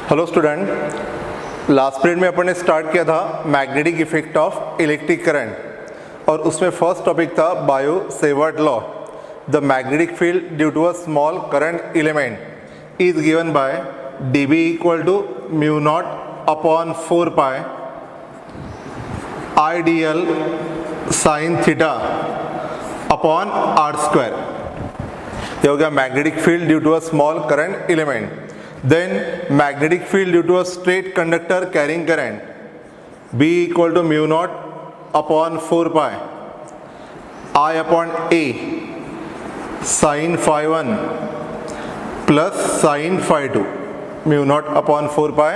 Hello student, last period में अपन ने start किया था magnetic effect of electric current और उसमें फर्स्ट टॉपिक था Biot Savart law. The magnetic field due to a small current element is given by dB equal to mu naught upon 4 pi IDL sine theta upon R square. ये हो गया magnetic field due to a small current element. Then magnetic field due to a straight conductor carrying current B equal to mu naught upon 4 pi I upon A sin phi 1 plus sin phi 2 mu naught upon 4 pi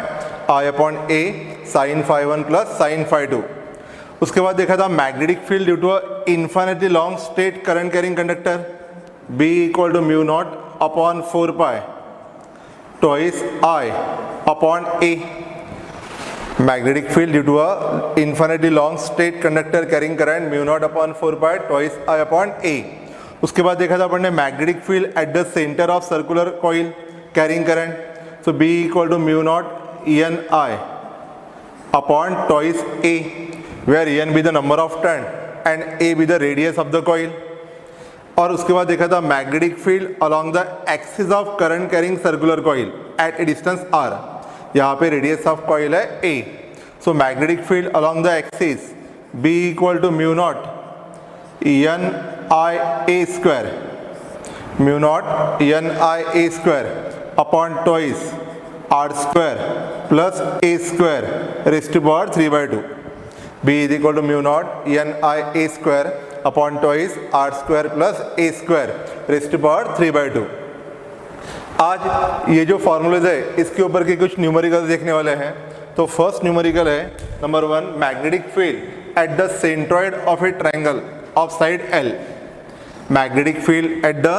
I upon A sin phi 1 plus sin phi 2। उसके बाद देखा था magnetic field due to a infinitely long straight current carrying conductor B equal to mu naught upon 4 pi twice I upon A। magnetic field due to a infinitely long straight conductor carrying current mu naught upon 4 pi twice I upon A। उसके बाद देखा था अपन ने magnetic field at the center of circular coil carrying current, so B equal to mu naught NI upon twice A, where N be the number of turn and A be the radius of the coil। और उसके बाद देखा था magnetic field along the axis of current carrying circular coil at a distance r। यहाँ पे radius of coil है a। So magnetic field along the axis B equal to mu naught NI A square, mu naught NI A square upon twice r square plus a square raised to power 3/2। B is equal to mu naught NI A square upon twice R square plus A square raised to power 3/2। आज ये जो formulas है इसके ऊपर के कुछ numerical देखने वाले हैं। तो फर्स्ट न्यूमेरिकल है number 1, magnetic field at the centroid of A triangle of side L। Magnetic field at the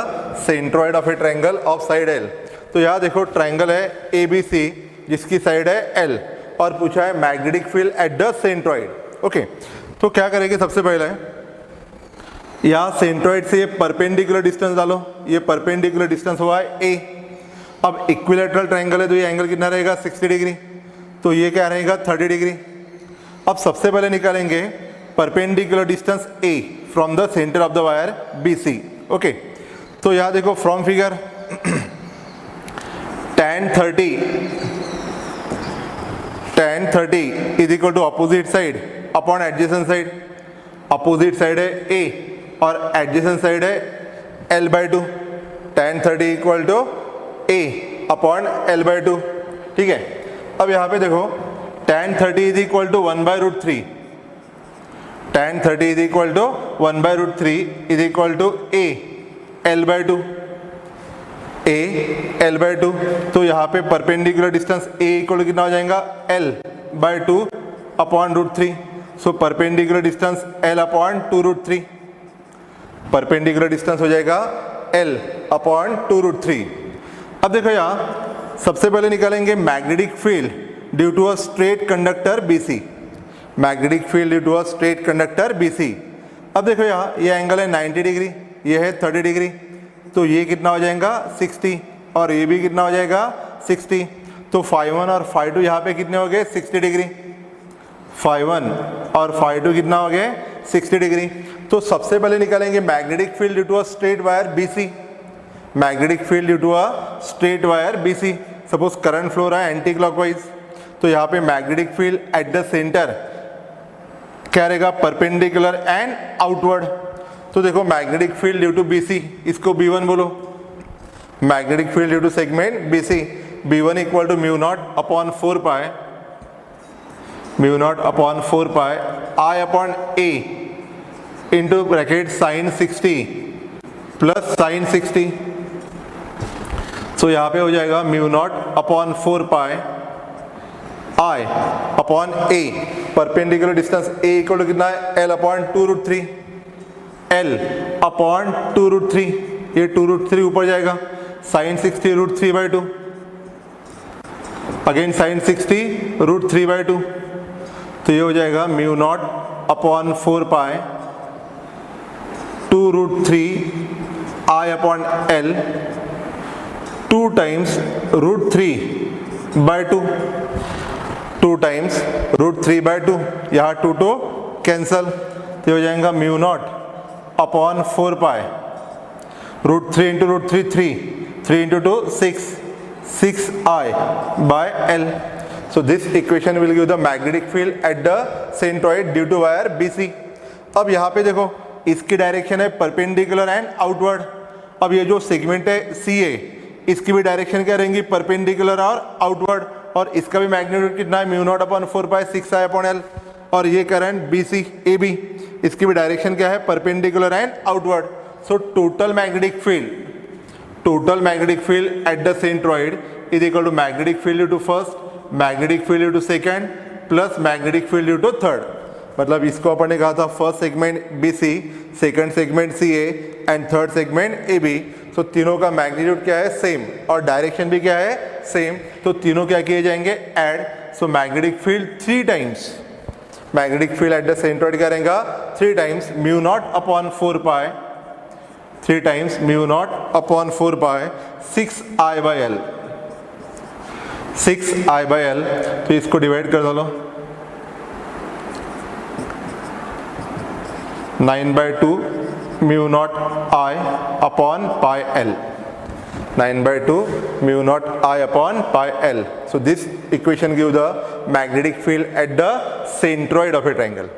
centroid of A triangle of side L। तो यहाँ देखो ट्रायंगल है ABC जिसकी साइड है L और पूछा है magnetic field at the centroid. Okay, तो क्या करेंगे, सबसे पहले यहाँ सेंट्रॉइड से ये परपेंडिकुलर डिस्टेंस डालो। ये परपेंडिकुलर डिस्टेंस हुआ है A। अब इक्विलैटरल ट्रायंगल है तो ये एंगल कितना रहेगा 60 डिग्री, तो ये क्या रहेगा 30 डिग्री। अब सबसे पहले निकालेंगे perpendicular distance A from the centre of the wire BC। Okay, तो यहाँ देखो from figure tan 30 is equal to opposite side upon adjacent side. Opposite side है A और एडजेसेंट साइड है L/2। tan 30 equal to A upon L/2। ठीक है, अब यहाँ पे देखो tan 30 is equal to 1/√3। tan 30 is equal to 1/√3 is equal to A L/2। A L/2, तो यहाँ पे परपेंडिकुलर डिस्टेंस A इक्वल कितना हो जाएगा L/2 upon √3। So perpendicular distance L upon 2√3। Perpendicular distance हो जाएगा L अपॉन 2√3। अब देखो यहाँ सबसे पहले निकालेंगे magnetic field due to a straight conductor BC। Magnetic field due to a straight conductor BC। अब देखो यहाँ ये एंगल है 90 डिग्री, ये है 30 डिग्री, तो ये कितना हो जाएगा 60 और ये भी कितना हो जाएगा 60। तो phi1 और phi2 यहाँ पे कितने हो गए 60 डिग्री। phi1 और phi2 कितना हो गए 60 डिग्री। तो सबसे पहले निकालेंगे magnetic field due to a straight wire BC। Magnetic field due to a straight wire BC। Suppose current flow रहा है एंटी क्लॉकवाइज, तो यहाँ पे magnetic field at the centre क्या रहेगा परपेंडिकुलर एंड आउटवर्ड। तो देखो magnetic field due to BC, इसको B1 बोलो। Magnetic field due to segment BC, B1 equal to mu naught upon 4 pi mu naught upon 4 pi I upon A into bracket sine 60 plus sine 60। So यहाँ पे हो जाएगा mu naught upon 4 pi I upon A। Perpendicular distance A equal to कितना है L upon 2√3। L upon 2√3, ये 2√3 ऊपर जाएगा, sign 60 √3/2 again sine 60 √3/2। तो ये हो जाएगा mu naught upon 4 pi 2√3 I upon L 2 times √3 by 2, 2 times root 3 by 2, यहाँ 2 2 कैंसल, तो हो जाएगा mu naught upon 4 pi root 3 into root 3 3 into 2 6 I by L. So this equation will give the magnetic field at the centroid due to wire BC. अब यहाँ पे देखो इसकी direction है परपेंडिकुलर एंड आउटवर्ड. अब ये जो सेगमेंट है CA, इसकी भी डायरेक्शन क्या रहेंगी, परपेंडिकुलर और आउटवर्ड, और इसका भी मैग्नीट्यूड कितना है, mu naught upon 4 pi 6 I upon L. और ये करंट BC AB, इसकी भी डायरेक्शन क्या है, perpendicular and outward. So total magnetic field at the centroid is equal to magnetic field due to first, magnetic field due to second plus magnetic field due to third. मतलब इसको अपन ने कहा था first segment BC, second segment CA and third segment AB. सो तीनों का magnitude क्या है, सेम, और डायरेक्शन भी क्या है, सेम. तो तीनों क्या किए जाएंगे, add. So magnetic field 3 times, magnetic field at the centroid क्या रहेगा, 3 times mu naught upon 4 pi, 3 times mu naught upon 4 pi 6 I by L, 6 I by L. तो इसको डिवाइड कर दो, 9 by 2 mu not I upon pi L, 9 by 2 mu not I upon pi L. So this equation gives the magnetic field at the centroid of a triangle.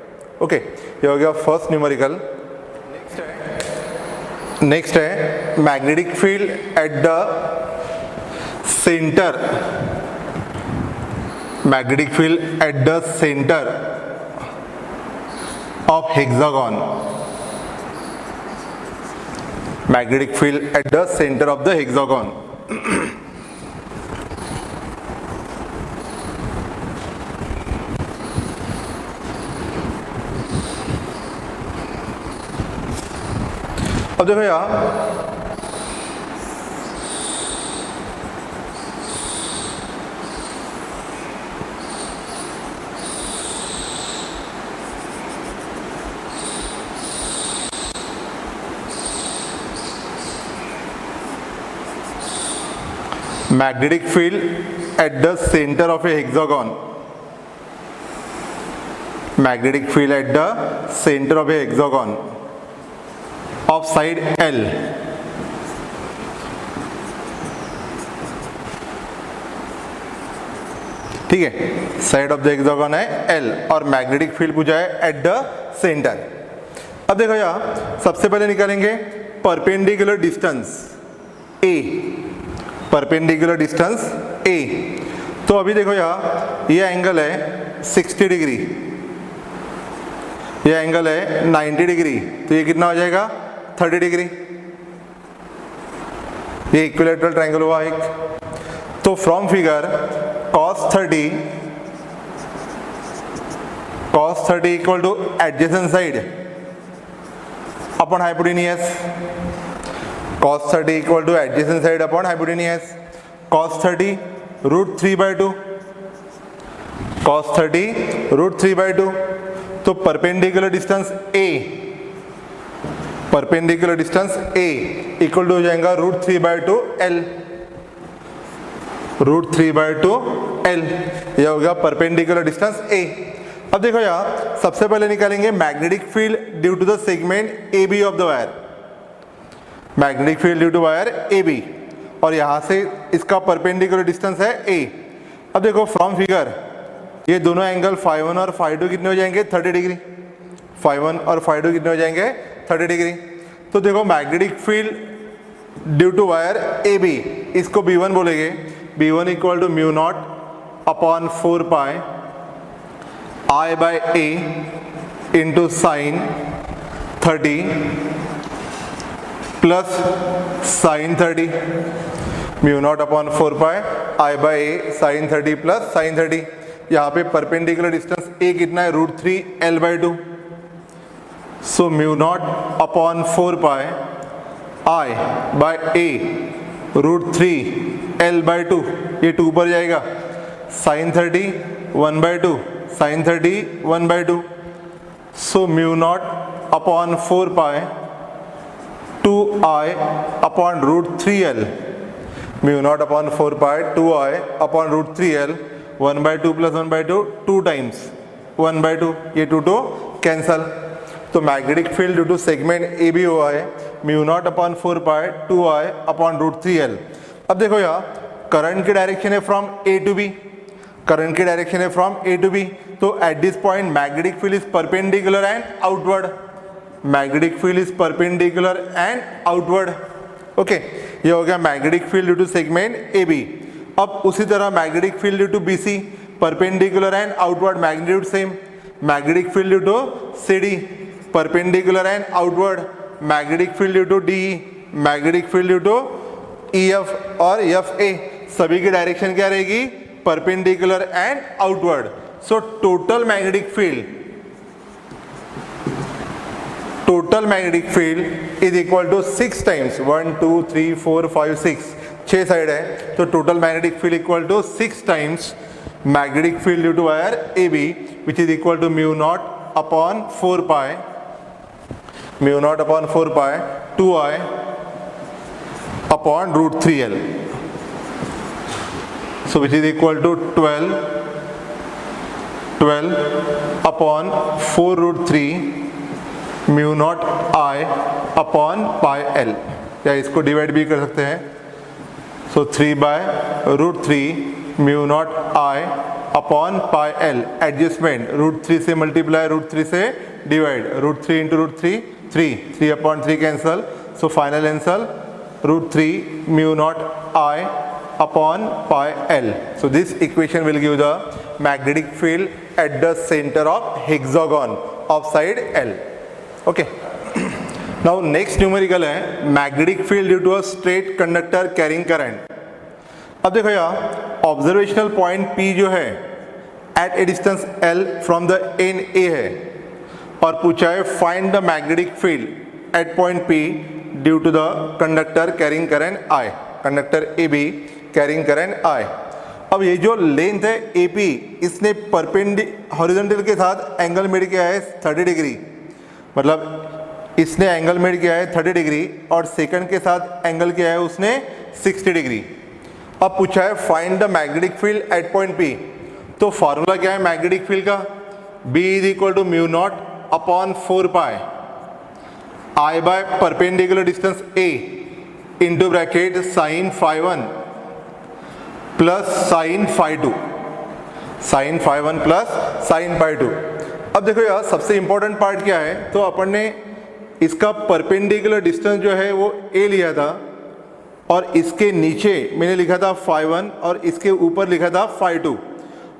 Okay, ये हो गया first numerical. Next है magnetic field at the centre, magnetic field at the centre of hexagon, magnetic field at the centre of the hexagon. अब देखो यार, magnetic field at the center of a hexagon, magnetic field at the center of a hexagon of side L. ठीक है, side of the hexagon है L और magnetic field पूछा है eight the centre. अब देखो यार, सबसे पहले निकालेंगे perpendicular distance A, perpendicular distance A. तो अभी देखो यार, ये एंगल है 60 डिग्री, ये एंगल है 90 डिग्री, तो ये कितना हो जाएगा, 30 डिग्री. ये इक्विलैटरल ट्रायंगल हुआ एक. तो from figure cos 30 equal to adjacent side upon hypotenuse, cos 30 equal to adjacent side upon hypotenuse. cos 30 root 3 by 2, cos 30 root 3 by 2. तो perpendicular distance A, perpendicular distance A equal to हो जाएगा root 3 by 2 L, root 3 by 2 L. यह हो गया perpendicular distance A. अब देखो यार, सबसे पहले निकालेंगे magnetic field due to the segment AB of the wire, magnetic field due to wire AB, और यहां से इसका परपेंडिकुलर डिस्टेंस है A. अब देखो फ्रॉम फिगर, ये दोनों एंगल φ1 और φ2 कितने हो जाएंगे, 30 डिग्री. φ1 और φ2 कितने हो जाएंगे, 30 डिग्री. तो देखो magnetic field due to wire AB, इसको B1 बोलेंगे. B1 equal to mu naught upon 4 pi I by A into sine 30 plus sine 30, mu naught upon 4 pi I by A sine 30 plus sine 30. यहाँ पे perpendicular distance A कितना है, root 3 L by 2. So mu naught upon 4 pi I by A root 3 L by 2, ये 2 पर जाएगा. Sine 30 1 by 2, sine 30 1 by 2. So mu naught upon 4 pi 2I upon root 3L. Mu naught upon 4 pi 2i upon root 3l 1/2 plus 1/2 2 times 1/2, ये 2 cancel. तो magnetic field due to segment A B हुआ है mu naught upon 4 pi 2i upon root 3l। अब देखो यहाँ current की direction है from A to B, current की डायरेक्शन है फ्रॉम ए टू बी, तो at this point magnetic field is perpendicular and outward, magnetic field is perpendicular and outward. Okay, ये हो गया magnetic field due to segment A B. अब उसी तरह magnetic field due to B C, perpendicular and outward magnitude same, magnetic field due to C D, perpendicular and outward, magnetic field due to D, magnetic field due to E F और F A, सभी की direction क्या रहेगी, perpendicular and outward. So total magnetic field is equal to 6 times 1 2 3 4 5 6 side है, तो total magnetic field equal to 6 times magnetic field due to wire A B which is equal to mu naught upon 4 pi 2i upon root 3l, so which is equal to 12 upon 4 root 3 mu naught i upon pi l, या इसको divide भी कर सकते हैं। सो 3/√3 mu naught i upon pi L, adjustment √3 से multiply √3 से divide, √3 into √3 3 upon 3 cancel, so final answer √3 mu naught i upon pi l. So this equation will give the magnetic field at the center of hexagon of side L. Okay. Now next numerical है magnetic field due to a straight conductor carrying current. अब देखो यहाँ observational point P जो है at a distance L from the end A है, और पूछा है find the magnetic field at point P due to the conductor carrying current I, conductor AB carrying current I। अब ये जो लेंथ है AP, इसने हॉरिजॉन्टल के साथ एंगल मेड किया है 30 डिग्री, मतलब इसने एंगल मेड किया है 30 डिग्री और सेकंड के साथ एंगल किया है उसने 60 डिग्री। अब पूछा है find the magnetic field at point P, तो फार्मूला क्या है मैग्नेटिक फील्ड का, B is equal to mu naught upon 4 pi I by perpendicular distance A into bracket sine φ1 plus sine φ2, sine φ1 plus sine φ2। अब देखो यार सबसे important part क्या है, तो अपन ने इसका परपेंडिकुलर डिस्टेंस जो है वो A लिया था और इसके नीचे मैंने लिखा था φ1 और इसके ऊपर लिखा था φ2,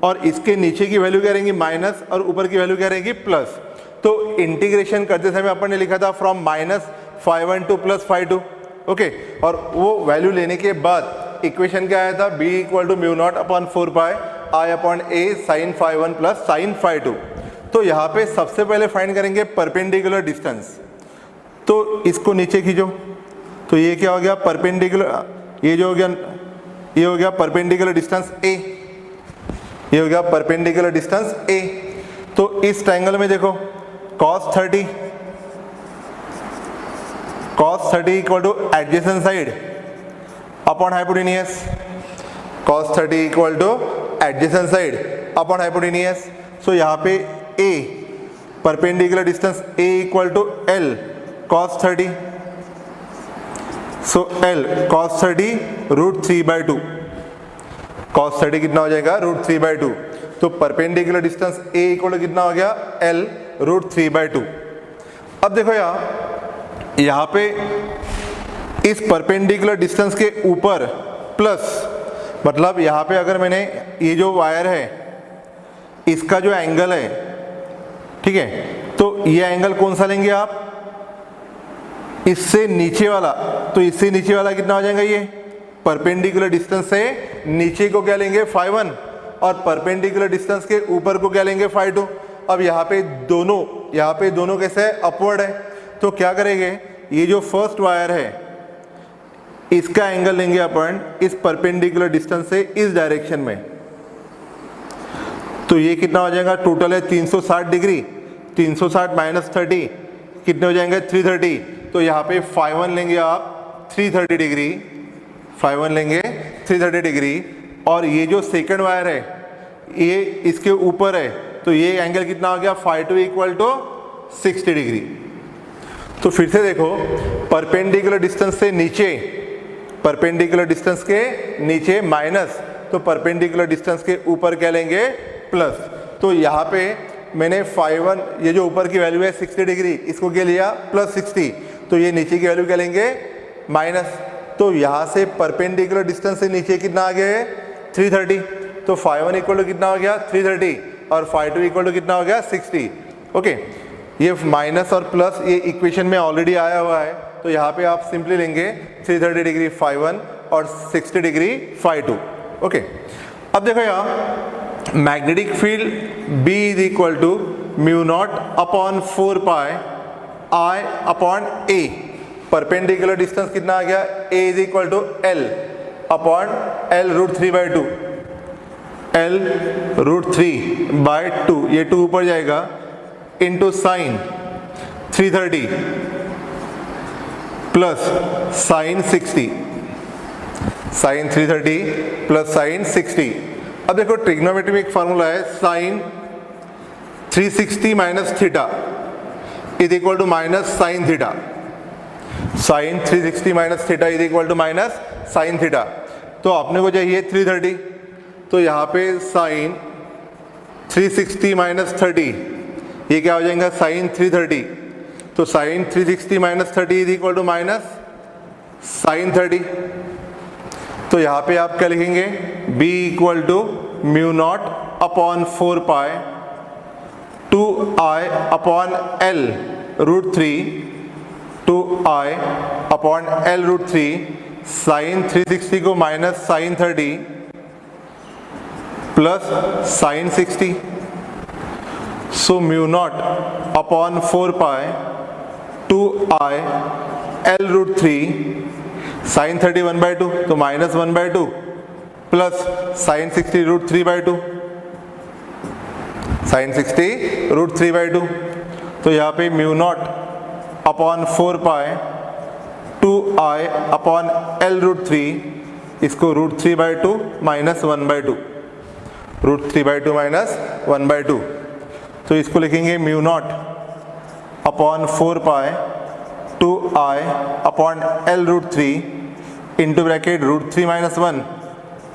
और इसके नीचे की वैल्यू क्या रहेंगी माइनस और ऊपर की वैल्यू क्या रहेगी प्लस। तो इंटीग्रेशन करते समय अपन ने लिखा था from minus φ1 to plus φ2। Okay, और वो वैल्यू लेने के बाद इक्वेशन क्या आया था, B equal to mu naught upon 4 pi I upon A sine φ1 plus sine φ2। तो यहाँ पे सबसे पहले फाइंड करेंगे परपेंडिकुलर डिस्टेंस, तो इसको नीचे खींचो, तो ये क्या हो गया परपेंडिकुलर, ये जो हो गया ये हो गया परपेंडिकुलर डिस्टेंस A, ये हो गया परपेंडिकुलर डिस्टेंस A। तो इस ट्रायंगल में देखो cos 30 equal to adjacent side upon hypotenuse, cos 30 equal to adjacent side upon hypotenuse. So यहाँ पे A perpendicular distance A equal to L cos 30, so L cos 30 √3/2, cos 30 कितना हो जाएगा √3/2। तो perpendicular distance A equal to कितना हो गया L √3/2। अब देखो यहाँ पे इस परपेंडिकुलर डिस्टेंस के ऊपर प्लस, मतलब यहाँ पे अगर मैंने ये जो वायर है इसका जो एंगल है, ठीक है, तो ये एंगल कौन सा लेंगे आप, इससे नीचे वाला, तो इससे नीचे वाला कितना हो जाएगा, ये परपेंडिकुलर डिस्टेंस से नीचे को क्या लेंगे φ1 और परपेंडिकुलर डिस्टेंस के ऊपर को क्या लेंगे φ2। अब यहाँ पे दोनों कैसे अपवर्ड है, तो क्या करेंगे, ये जो फर्स्ट वायर है इसका एंगल लेंगे अपन इस परपेंडिकुलर डिस्टेंस से इस डायरेक्शन में, तो ये कितना हो जाएगा, टोटल है 360 डिग्री, 360 माइनस 30 कितने हो जाएंगे 330। तो यहाँ पे φ1 लेंगे आप 330 डिग्री φ1 लेंगे 330 डिग्री, और ये जो सेकंड वायर है ये इसके ऊपर है, तो ये एंगल कितना हो गया, φ2 इक्वल टू 60 डिग्री। तो फिर से देखो, परपेंडिकुलर डिस्टेंस से नीचे, परपेंडिकुलर डिस्टेंस के नीचे माइनस, तो परपेंडिकुलर डिस्टेंस के ऊपर क्या लेंगे, प्लस। तो यहाँ पे मैंने φ1, ये जो ऊपर की वैल्यू है 60 डिग्री, इसको क्या लिया, प्लस 60, तो ये नीचे की वैल्यू क्या लेंगे, माइनस। तो यहाँ से परपेंडिकुलर डिस्टेंस से नीचे कितना आ गया है, 330, तो φ1 इक्वल टू कितना हो गया, 330, और φ2 इक्वल टू कितना हो गया, 60। ओके, ये माइनस और प्लस ये इक्वेशन में ऑलरेडी आया हुआ है, तो यहाँ पे आप सिंपली लेंगे 330 डिग्री φ1 और 60 डिग्री φ2। ओके, अब देखो यहाँ magnetic field B is equal to mu naught upon 4 pi I upon A। Perpendicular distance कितना आ गया, A is equal to L upon L root 3/2, L root 3/2, ये 2 ऊपर जाएगा, into sine 330 plus sine 60, sine 330 plus sine 60। अब देखो trigonometry में एक फार्मूला है, sine 360 minus theta is equal to minus sine theta, sine 360 minus theta is equal to minus sine theta. तो अपने को चाहिए 330, तो यहाँ पे साइन 360 माइनस 30, ये क्या हो जाएगा, साइन 330, तो sine 360 minus 30 is equal to minus sine 30। तो यहाँ पे आप क्या लिखेंगे, B equal to mu naught upon 4 pi 2I upon L root 3 2I upon L root 3 sine 360 को minus sine 30 plus sine 60। So mu naught upon 4 pi 2I L root 3 sine 30 1/2, तो minus 1/2 plus sine 60 root 3/2, sine 60 root 3/2। तो यहाँ पे mu naught upon 4 pi 2I upon L root 3, इसको root 3/2 minus 1/2, root 3/2 minus 1/2, तो इसको लिखेंगे mu naught upon 4 pi 2I upon L root 3 into bracket root 3 minus 1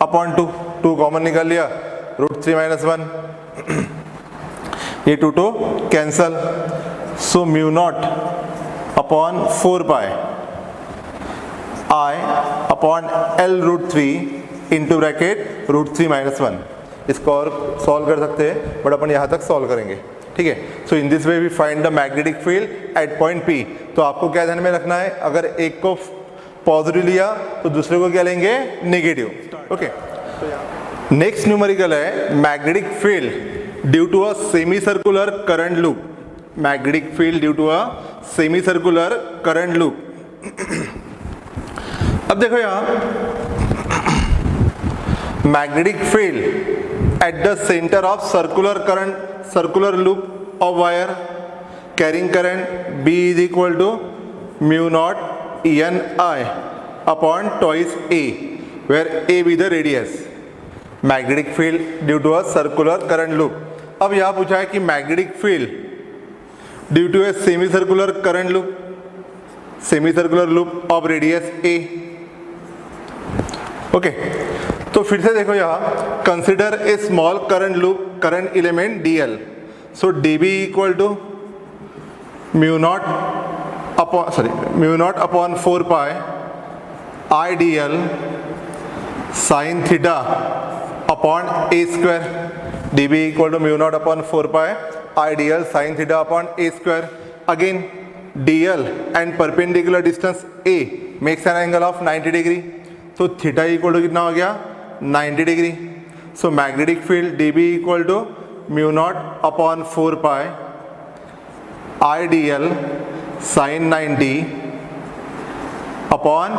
upon 2, 2 common निकाल लिया, root 3 minus 1, ये 2 2 cancel. So mu naught upon 4 pi I upon L root 3 into bracket root 3 minus 1। इसको और solve कर सकते हैं, but अपन यहाँ तक सॉल्व करेंगे, ठीक है। So in this way we find the magnetic field at point P। तो आपको क्या ध्यान में रखना है, अगर एक को पॉजिटिव लिया तो दूसरे को क्या लेंगे, नेगेटिव। ओके, नेक्स्ट न्यूमेरिकल है magnetic field due to a semi circular current loop, magnetic field due to a semi circular current loop. अब देखो यहाँ magnetic field at the centre of circular current, circular loop of wire carrying current B is equal to mu naught NI upon twice A, where A be the radius. Magnetic field due to a circular current loop. अब यहाँ पूछा है कि magnetic field due to a semi circular current loop, semi circular loop of radius A। Okay, तो फिर से देखो यहाँ consider a small current loop, current element DL। So DB equal to mu naught upon 4 pi IDL sine theta upon A square. DB equal to mu naught upon 4 pi IDL sine theta upon A square. Again DL and perpendicular distance A makes an angle of 90 degree, तो theta equal to कितना हो गया, 90 degree. So magnetic field DB equal to mu naught upon 4 pi IDL sine 90 upon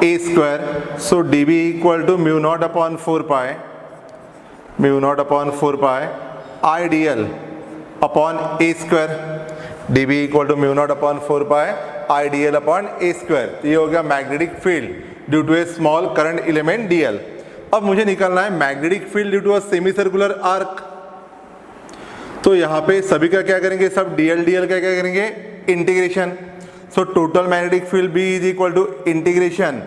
A square. So DB equal to mu naught upon 4 pi IDL upon A square. DB equal to mu naught upon 4 pi IDL upon A square. तो ये हो गया magnetic field due to a small current element dl। अब मुझे निकालना है magnetic field due to a semi circular arc. तो यहाँ पे सभी का क्या करेंगे, सब dl का क्या करेंगे, integration. So total magnetic field B is equal to integration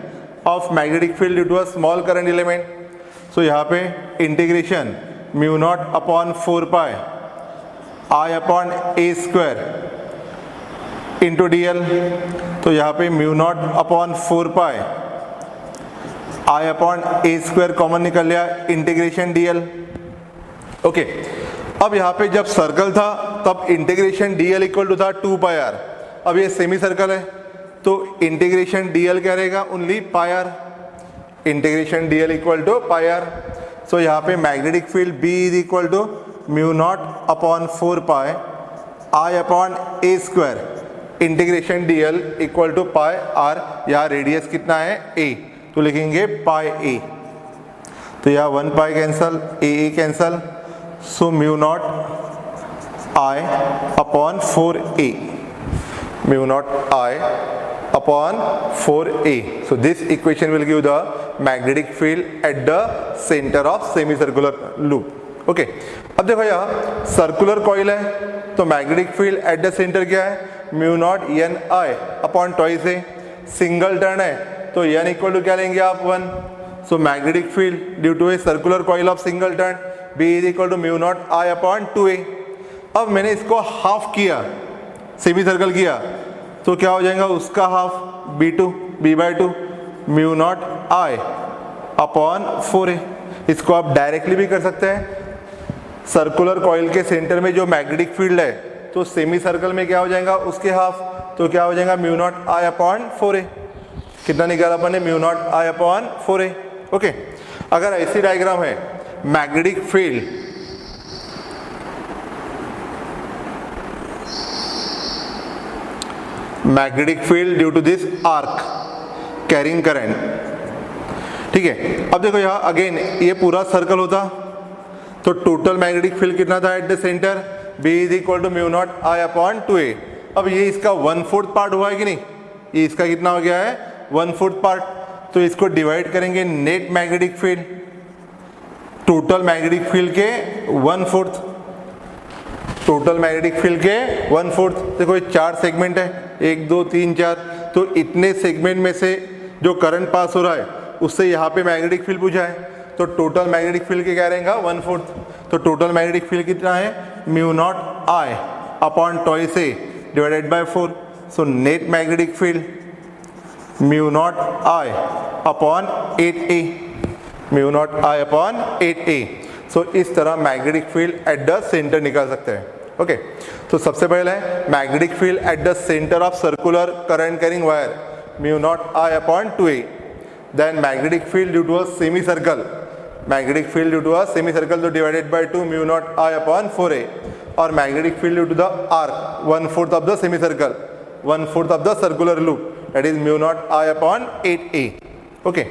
of magnetic field due to a small current element. So यहाँ पे integration mu naught upon 4 pi I upon a square into dl। तो यहाँ पे mu naught upon 4 pi I upon a square common निकल लिया, integration dl। Okay, अब यहाँ पे जब सर्कल था तब इंटीग्रेशन dl इक्वल टू था 2 पाई r। अब ये सेमी सर्कल है तो इंटीग्रेशन dl क्या रहेगा, only pi r। Integration dl equal to pi r। So यहाँ पे magnetic field B is equal to mu naught upon 4 pi I upon a square integration dl equal to pi r। यहाँ radius कितना है, a, तो लिखेंगे पाई a। तो यहाँ 1 पाई cancel, a cancel, so mu not I upon 4a, mu naught I upon 4a. So this equation will give the magnetic field at the center of semicircular loop. Okay. अब देखो यहाँ circular coil है तो magnetic field at the centre क्या है, mu naught N I upon twice A. Single turn है तो N equal to क्या लेंगे आप, 1। So magnetic field due to a circular coil of single turn B is equal to mu naught I upon 2a। अब मैंने इसको half किया, semi circle किया, तो क्या हो जाएगा उसका half, b/2 mu naught I upon 4a। इसको आप डायरेक्टली भी कर सकते हैं। सर्कुलर कॉइल के सेंटर में जो मैग्नेटिक फील्ड है तो सेमी सर्कल में क्या हो जाएगा, उसके हाफ, तो क्या हो जाएगा mu naught I upon 4a। कितना निकाला अपन ने, mu naught I upon 4a। Okay, अगर ऐसी डायग्राम है magnetic field magnetic field due to this arc carrying current, ठीक है। अब देखो यहाँ अगेन ये पूरा सर्कल होता तो टोटल मैग्नेटिक फील्ड कितना था at the centre, B is equal to mu naught I upon 2a। अब ये इसका 1/4 पार्ट हुआ है कि नहीं, ये इसका कितना हो गया है, 1/4 पार्ट। तो इसको डिवाइड करेंगे net magnetic field, total magnetic field के 1/4, टोटल मैग्नेटिक फील्ड के 1/4। देखो ये 4 सेगमेंट है, 1 2 3 4, तो इतने सेगमेंट में से जो करंट पास हो रहा है उससे यहाँ पे मैग्नेटिक फील्ड पूछा है, तो टोटल मैग्नेटिक फील्ड के क्या रहेगा, 1/4। तो टोटल मैग्नेटिक फील्ड कितना है, mu naught I upon twice A divided by 4। So net magnetic field mu naught I upon 8a, mu naught I upon 8a। So इस तरह magnetic field at the centre निकाल सकते हैं। Okay, तो सबसे पहले magnetic field at the centre of circular current carrying wire mu naught I upon 2a। Then magnetic field due to a semi circle, magnetic field due to a semi circle तो divided by 2 mu naught I upon 4a। और magnetic field due to the arc 1/4 of the semi circle, 1/4 of the circular loop, that is mu naught I upon 8a। Okay.